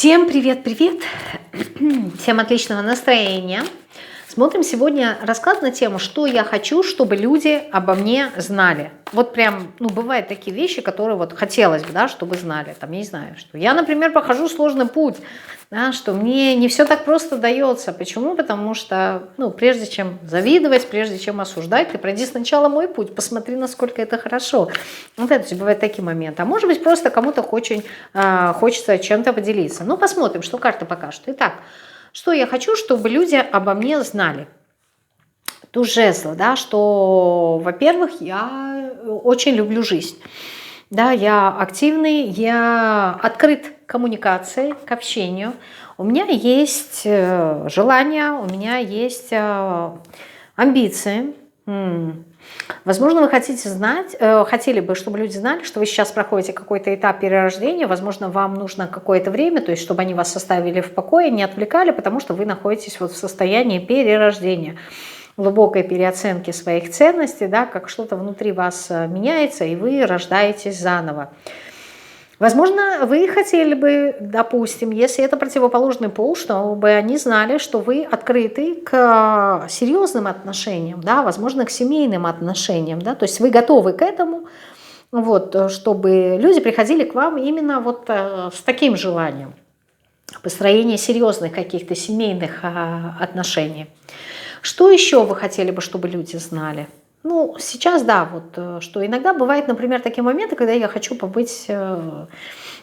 Всем привет-привет! Всем отличного настроения! Смотрим сегодня расклад на тему, что я хочу, чтобы люди обо мне знали. Вот прям, бывают такие вещи, которые вот хотелось бы, да, чтобы знали. Там, я не знаю, что я, например, прохожу сложный путь, да, что мне не все так просто дается. Почему? Потому что, прежде чем завидовать, прежде чем осуждать, ты пройди сначала мой путь, посмотри, насколько это хорошо. Вот это бывают такие моменты. А может быть, просто кому-то очень хочется чем-то поделиться. Ну, посмотрим, что карта покажет. Итак, что я хочу, чтобы люди обо мне знали. Туз жезлов, да, что, во-первых, я очень люблю жизнь. Да, я активный, я открыт к коммуникации, к общению. У меня есть желание, у меня есть амбиции. Возможно, вы хотели бы, чтобы люди знали, что вы сейчас проходите какой-то этап перерождения, возможно, вам нужно какое-то время, то есть чтобы они вас оставили в покое, не отвлекали, потому что вы находитесь вот в состоянии перерождения, глубокой переоценки своих ценностей, да, как что-то внутри вас меняется, и вы рождаетесь заново. Возможно, вы хотели бы, допустим, если это противоположный пол, чтобы они знали, что вы открыты к серьезным отношениям, да, возможно, к семейным отношениям, да, то есть вы готовы к этому, вот, чтобы люди приходили к вам именно вот с таким желанием построения серьезных каких-то семейных отношений. Что еще вы хотели бы, чтобы люди знали? Сейчас, да, вот, что иногда бывает, например, такие моменты, когда я хочу побыть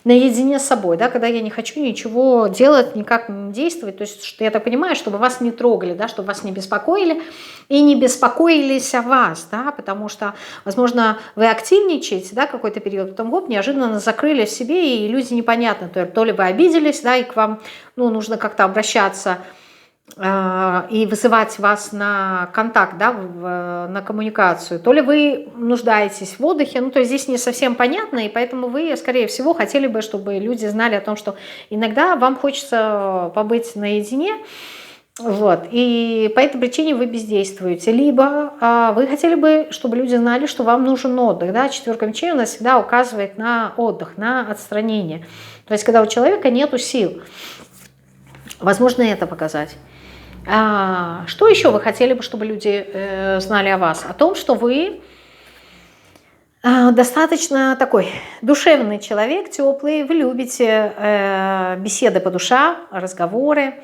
наедине с собой, да, когда я не хочу ничего делать, никак не действовать, то есть, что я так понимаю, чтобы вас не трогали, да, чтобы вас не беспокоили и не беспокоились о вас, да, потому что, возможно, вы активничаете, да, какой-то период, потом гоп, неожиданно закрыли в себе, и люди непонятно, то ли вы обиделись, да, и к вам, нужно как-то обращаться и вызывать вас на контакт, да, на коммуникацию, то ли вы нуждаетесь в отдыхе, то есть здесь не совсем понятно, и поэтому вы, скорее всего, хотели бы, чтобы люди знали о том, что иногда вам хочется побыть наедине, вот, и по этой причине вы бездействуете, либо вы хотели бы, чтобы люди знали, что вам нужен отдых, да, четверка мечей у нас всегда указывает на отдых, на отстранение, то есть когда у человека нету сил, возможно, это показать. Что еще вы хотели бы, чтобы люди знали о вас? О том, что вы достаточно такой душевный человек, теплый, вы любите беседы по душам, разговоры.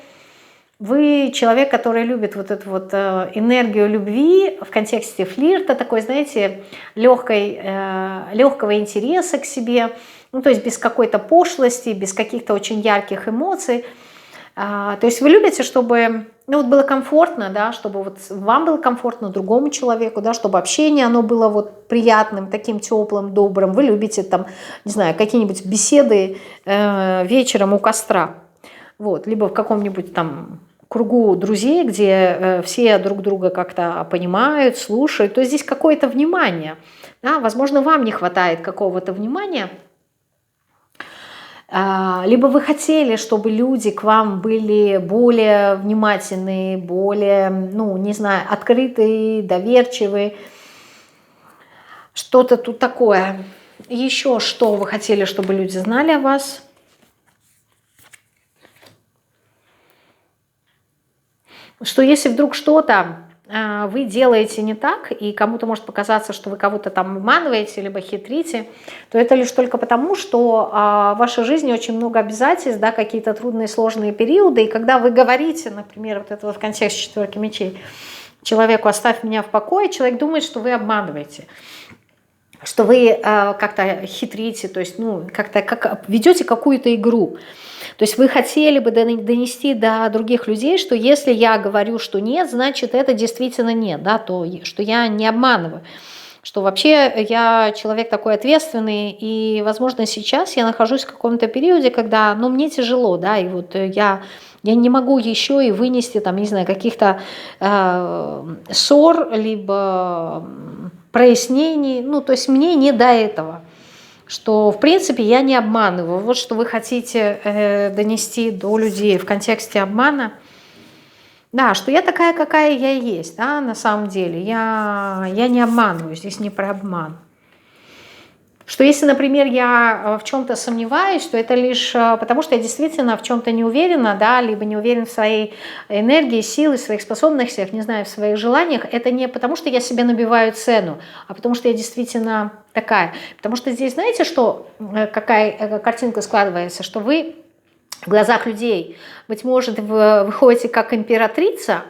Вы человек, который любит вот эту вот энергию любви в контексте флирта, такой, знаете, легкого интереса к себе, то есть без какой-то пошлости, без каких-то очень ярких эмоций. То есть вы любите, чтобы было комфортно, да, чтобы вот вам было комфортно, другому человеку, да, чтобы общение оно было вот приятным, таким теплым, добрым. Вы любите там, не знаю, какие-нибудь беседы вечером у костра, вот, либо в каком-нибудь там кругу друзей, где все друг друга как-то понимают, слушают. То есть здесь какое-то внимание, да, возможно, вам не хватает какого-то внимания. Либо вы хотели, чтобы люди к вам были более внимательные, более, не знаю, открытые, доверчивые. Что-то тут такое. Еще что вы хотели, чтобы люди знали о вас? Что если вдруг что-то вы делаете не так, и кому-то может показаться, что вы кого-то там обманываете, либо хитрите, то это лишь только потому, что в вашей жизни очень много обязательств, да, какие-то трудные, сложные периоды, и когда вы говорите, например, вот это вот в контексте четверки мечей, человеку «оставь меня в покое», человек думает, что вы обманываете, что вы как-то хитрите, то есть как ведете какую-то игру. То есть вы хотели бы донести до других людей, что если я говорю, что нет, значит это действительно нет, да, то что я не обманываю, что вообще я человек такой ответственный, и, возможно, сейчас я нахожусь в каком-то периоде, когда, мне тяжело, да, и вот я не могу еще и вынести, там, не знаю, каких-то ссор, либо прояснений, то есть мне не до этого. Что, в принципе, я не обманываю. Вот что вы хотите донести до людей в контексте обмана. Да, что я такая, какая я есть, да, на самом деле. Я не обманываю, здесь не про обман. Что если, например, я в чем-то сомневаюсь, то это лишь потому, что я действительно в чем-то не уверена, да, либо не уверен в своей энергии, силе, своих способностях, не знаю, в своих желаниях. Это не потому, что я себе набиваю цену, а потому что я действительно такая. Потому что здесь, знаете, что, какая картинка складывается, что вы в глазах людей, быть может, выходите как императрица,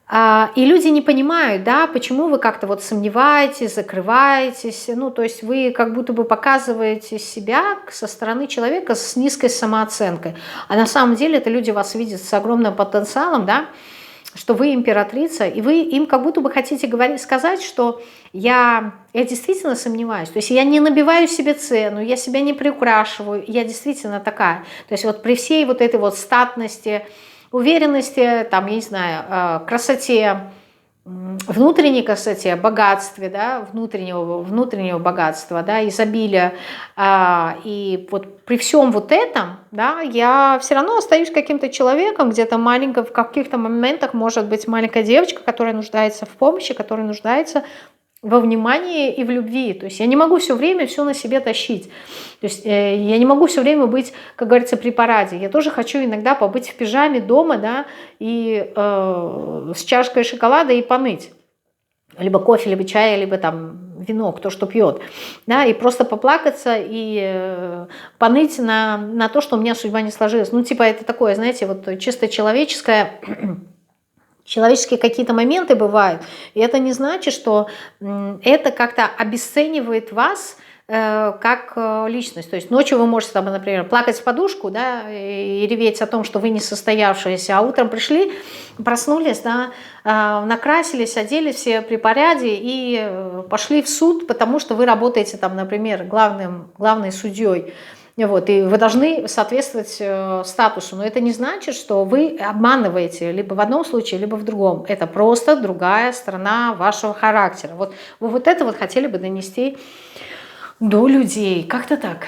и люди не понимают, да, почему вы как-то вот сомневаетесь, закрываетесь, ну, то есть вы как будто бы показываете себя со стороны человека с низкой самооценкой, а на самом деле это люди вас видят с огромным потенциалом, да, что вы императрица, и вы им как будто бы хотите сказать, что я действительно сомневаюсь, то есть я не набиваю себе цену, я себя не приукрашиваю, я действительно такая, то есть вот при всей вот этой вот статности, уверенности, там, я не знаю, красоте, внутренней красоте, богатстве, да, внутреннего богатства, да, изобилия, и вот при всем вот этом, да, я все равно остаюсь каким-то человеком, где-то маленьким, в каких-то моментах, может быть, маленькая девочка, которая нуждается в помощи, которая нуждается во внимании и в любви. То есть я не могу все время все на себе тащить. То есть я не могу все время быть, как говорится, при параде. Я тоже хочу иногда побыть в пижаме дома, да, и с чашкой шоколада и поныть. Либо кофе, либо чай, либо там вино, кто что пьет. Да, и просто поплакаться и поныть на то, что у меня судьба не сложилась. Ну, типа это такое, знаете, вот чисто человеческое. Человеческие какие-то моменты бывают, и это не значит, что это как-то обесценивает вас как личность. То есть ночью вы можете, там, например, плакать в подушку, да, и реветь о том, что вы не состоявшиеся, а утром пришли, проснулись, да, накрасились, оделись все при порядке и пошли в суд, потому что вы работаете, там, например, главной судьей. Вот, и вы должны соответствовать статусу. Но это не значит, что вы обманываете либо в одном случае, либо в другом. Это просто другая сторона вашего характера. Вот вы вот это вот хотели бы донести до людей. Как-то так.